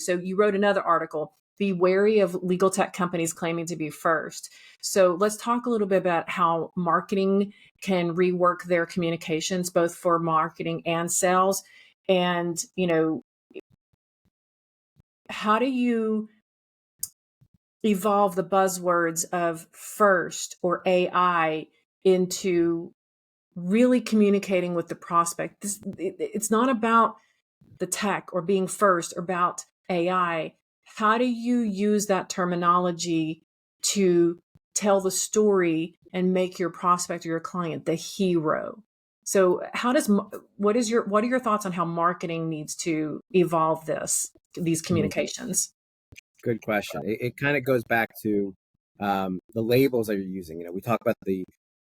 So you wrote another article, be wary of legal tech companies claiming to be first. So let's talk a little bit about how marketing can rework their communications, both for marketing and sales. And, how do you evolve the buzzwords of first or AI into really communicating with the prospect? It's not about the tech or being first or about AI. How do you use that terminology to tell the story and make your prospect or your client the hero? So what are your thoughts on how marketing needs to evolve these communications? Good question. It kind of goes back to the labels that you're using. We talk about the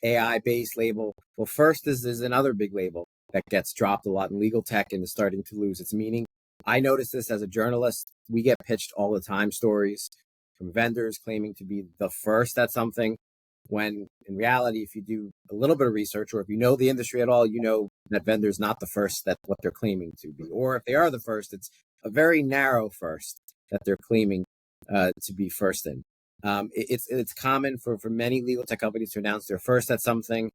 AI-based label. Well, first is another big label that gets dropped a lot in legal tech and is starting to lose its meaning. I notice this as a journalist. We get pitched all the time stories from vendors claiming to be the first at something, when in reality, if you do a little bit of research, or if you know the industry at all, you know that vendor's not the first at what they're claiming to be. Or if they are the first, it's a very narrow first that they're claiming to be first in. It's common for many legal tech companies to announce they're first at something.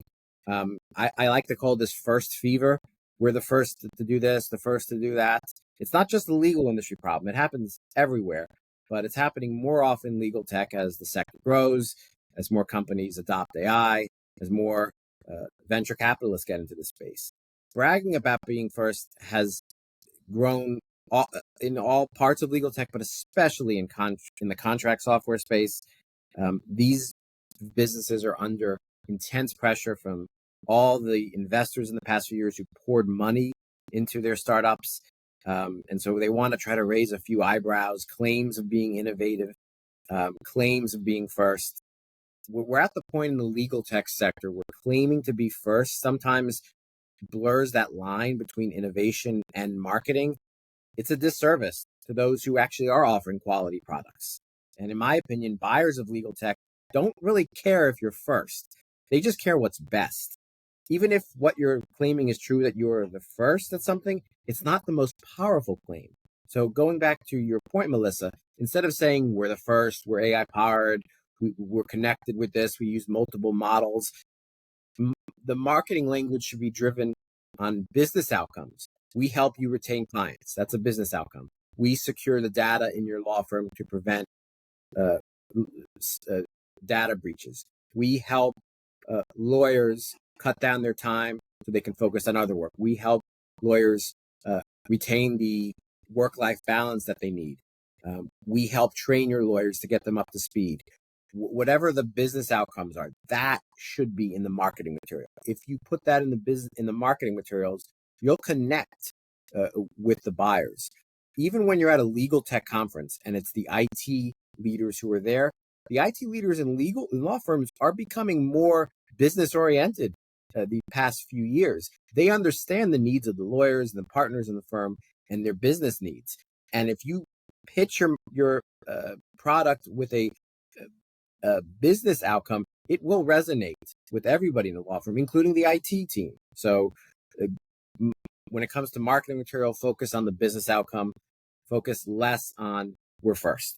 I like to call this first fever. We're the first to do this, the first to do that. It's not just a legal industry problem. It happens everywhere, but it's happening more often in legal tech as the sector grows, as more companies adopt AI, as more venture capitalists get into the space. Bragging about being first has grown in all parts of legal tech, but especially in the contract software space. These businesses are under intense pressure from all the investors in the past few years who poured money into their startups. And so they want to try to raise a few eyebrows, claims of being innovative, claims of being first. We're at the point in the legal tech sector where claiming to be first sometimes blurs that line between innovation and marketing. It's a disservice to those who actually are offering quality products. And in my opinion, buyers of legal tech don't really care if you're first. They just care what's best. Even if what you're claiming is true, that you're the first at something, it's not the most powerful claim. So going back to your point, Melissa, instead of saying we're the first, we're AI powered, we're connected with this, we use multiple models, the marketing language should be driven on business outcomes. We help you retain clients. That's a business outcome. We secure the data in your law firm to prevent data breaches. We help lawyers cut down their time so they can focus on other work. We help lawyers retain the work-life balance that they need. We help train your lawyers to get them up to speed. Whatever the business outcomes are, that should be in the marketing material. If you put that in the marketing materials, you'll connect with the buyers. Even when you're at a legal tech conference and it's the IT leaders who are there, the IT leaders in law firms are becoming more business oriented the past few years. They understand the needs of the lawyers and the partners in the firm and their business needs. And if you pitch your product with a business outcome, it will resonate with everybody in the law firm, including the IT team. So when it comes to marketing material, focus on the business outcome, focus less on we're first.